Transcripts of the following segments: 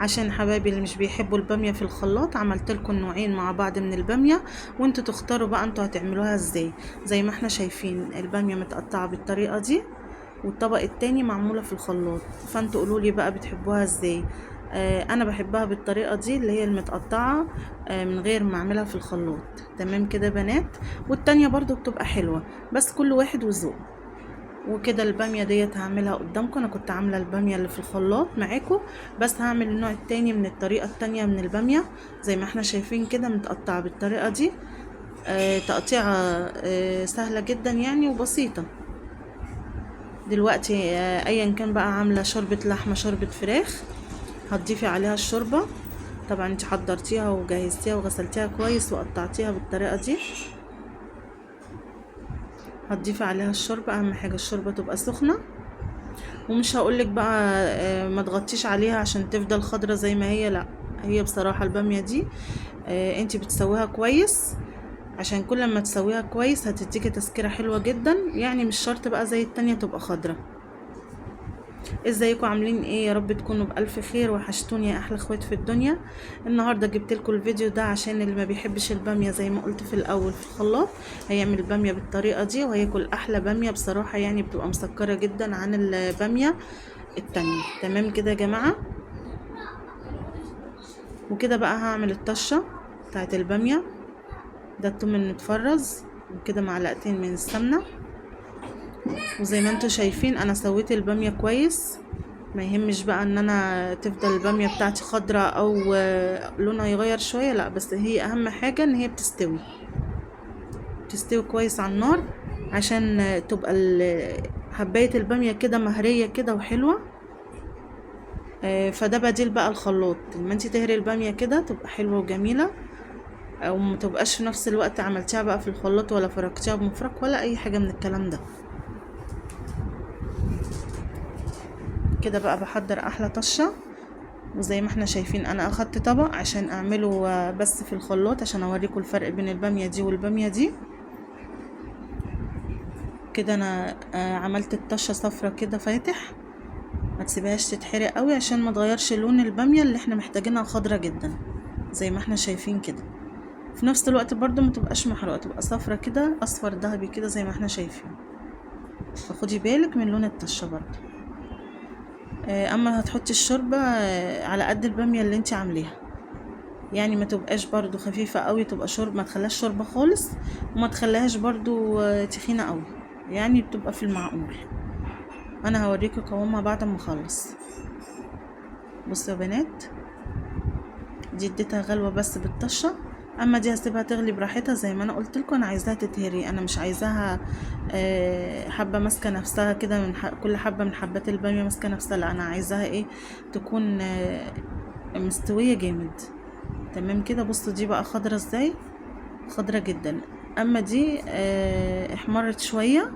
عشان حبايبي اللي مش بيحبوا الباميه في الخلاط عملت لكم نوعين مع بعض من الباميه، وانتوا تختاروا بقى انتوا هتعملوها ازاي. زي ما احنا شايفين الباميه متقطعه بالطريقه دي، والطبق التاني معموله في الخلاط، فانتوا قولوا لي بقى بتحبوها ازاي. انا بحبها بالطريقه دي اللي هي المتقطعه من غير ما اعملها في الخلاط. تمام كده يا بنات، والتانية برضو بتبقى حلوه، بس كل واحد وذوق. وكده الباميه ديت هعملها قدامكم. انا كنت عامله الباميه اللي في الخلاط معاكم، بس هعمل النوع التاني من الطريقه التانية من الباميه زي ما احنا شايفين كده متقطعه بالطريقه دي. تقطيعه سهله جدا يعني وبسيطه. دلوقتي ايا كان بقى عامله شوربه لحمه شوربه فراخ، هتضيفي عليها الشوربه. طبعا انت حضرتيها وجهزتيها وغسلتيها كويس وقطعتيها بالطريقه دي. هتضيفي عليها الشوربه، اهم حاجه الشوربه تبقى سخنه. ومش هقولك بقى ما تغطيش عليها عشان تفضل خضرة زي ما هي، لا، هي بصراحة البامية دي انت بتسويها كويس، عشان كل ما تسويها كويس هتديكي تسكيرة حلوة جدا. يعني مش شرط بقى زي التانية تبقى خضرة. ازيكم عاملين ايه؟ يا رب تكونوا بالف خير، وحشتوني يا احلى اخوات في الدنيا. النهارده جبت لكم الفيديو ده عشان اللي ما بيحبش الباميه زي ما قلت في الاول في الخلاط هيعمل الباميه بالطريقه دي، وهياكل احلى باميه بصراحه. يعني بتبقى مسكره جدا عن الباميه التانية. تمام كده يا جماعه. وكده بقى هعمل الطشه بتاعت الباميه. ده الثوم المتفرز، وكده معلقتين من السمنه. وزي ما انتوا شايفين انا سويت الباميه كويس، ما يهمش بقى ان انا تفضل الباميه بتاعتي خضراء او لونها يغير شويه، لا، بس هي اهم حاجه ان هي بتستوي كويس على النار، عشان تبقى حبايه الباميه كده مهريه كده وحلوه. فده بديل بقى الخلاط. لما انت تهري الباميه كده تبقى حلوه وجميله، او ما تبقاش في نفس الوقت عملتيها بقى في الخلاط ولا فركتيها بمفرك ولا اي حاجه من الكلام ده. كده بقى بحضر احلى طشه. وزي ما احنا شايفين انا اخدت طبق عشان اعمله بس في الخلاط عشان اوريكم الفرق بين الباميه دي والباميه دي. كده انا عملت الطشه صفرة كده فاتح، ما تسيبهاش تتحرق قوي عشان ما تغيرش لون الباميه اللي احنا محتاجينها خضرة جدا زي ما احنا شايفين كده. في نفس الوقت برضو ما تبقاش محروقه، تبقى صفرة كده اصفر ذهبي كده زي ما احنا شايفين. فخدي بالك من لون الطشه برضو. اما هتحطي الشوربه على قد الباميه اللي انت عامليها، يعني ما تبقاش برضو خفيفة قوي، تبقى شوربة، ما تخليهاش شوربة خالص وما تخليهاش برضو تخينة قوي، يعني بتبقى في المعقول. انا هوريكم قوامها بعد ما اخلص. بصوا يا بنات، دي اديتها غلوة بس بالطشة. اما دي هسيبها تغلي براحتها زي ما انا قلت لكم. انا عايزاها تتهري، انا مش عايزاها حبة ماسكة نفسها كده من كل حبة من حبات البامية ماسكة نفسها، لا، انا عايزاها ايه، تكون مستوية جامد. تمام كده. بصوا دي بقى خضرة ازاي، خضرة جدا. اما دي احمرت شوية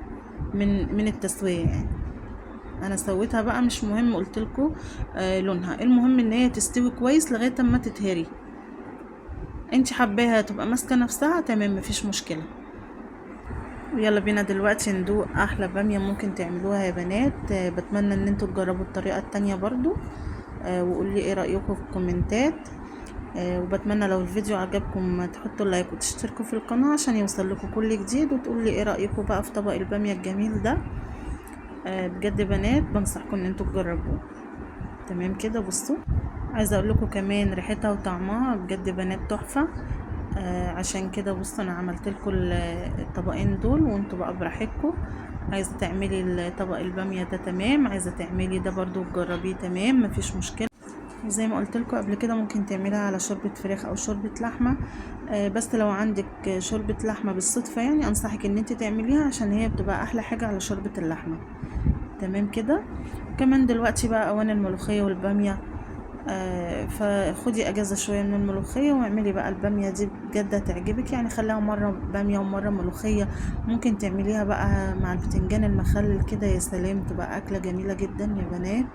من التسوية يعني. انا سويتها بقى، مش مهم قلتلكوا لونها، المهم ان هي تستوي كويس لغاية اما تتهري. انت حباها تبقى ماسكة نفسها تمام، مفيش مشكلة. يلا بينا دلوقتي ندوق احلى بامية ممكن تعملوها يا بنات. بتمنى ان انتوا تجربوا الطريقة التانية برضو، وقولي ايه رأيكم في الكومنتات. وبتمنى لو الفيديو عجبكم تحطوا لايك وتشتركوا في القناة عشان يوصل لكم كل جديد، وتقولي ايه رأيكم بقى في طبق البامية الجميل ده. بجد بنات بنصحكم ان انتوا تجربوه. تمام كده. بصوا، عايزه اقول لكم كمان ريحتها وطعمها بجد بنات تحفه. عشان كده بصوا انا عملت لكم الطبقين دول، وانتوا بقى براحتكم. عايزه تعملي طبق الباميه ده تمام، عايزه تعملي ده برضو تجربيه تمام، مفيش مشكله. زي ما قلت لكم قبل كده ممكن تعملها على شوربه فراخ او شوربه لحمه. بس لو عندك شوربه لحمه بالصدفه يعني انصحك ان انت تعمليها، عشان هي بتبقى احلى حاجه على شوربه اللحمه. تمام كده. كمان دلوقتي بقى اوان الملوخيه والباميه، فخدي اجازه شويه من الملوخيه واعملي بقى الباميه دي، بجد هتعجبك. يعني خليها مره باميه ومره ملوخيه. ممكن تعمليها بقى مع البتنجان المخلل كده، يا سلام، تبقى اكله جميله جدا يا بنات.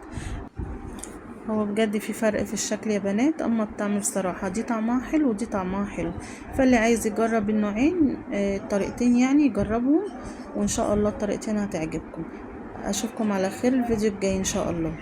هو بجد في فرق في الشكل يا بنات، اما الطعم بصراحه دي طعمها حلو ودي طعمها حلو. فاللي عايز يجرب النوعين الطريقتين يعني يجربهم، وان شاء الله الطريقتين هتعجبكم. اشوفكم على خير الفيديو الجاي ان شاء الله.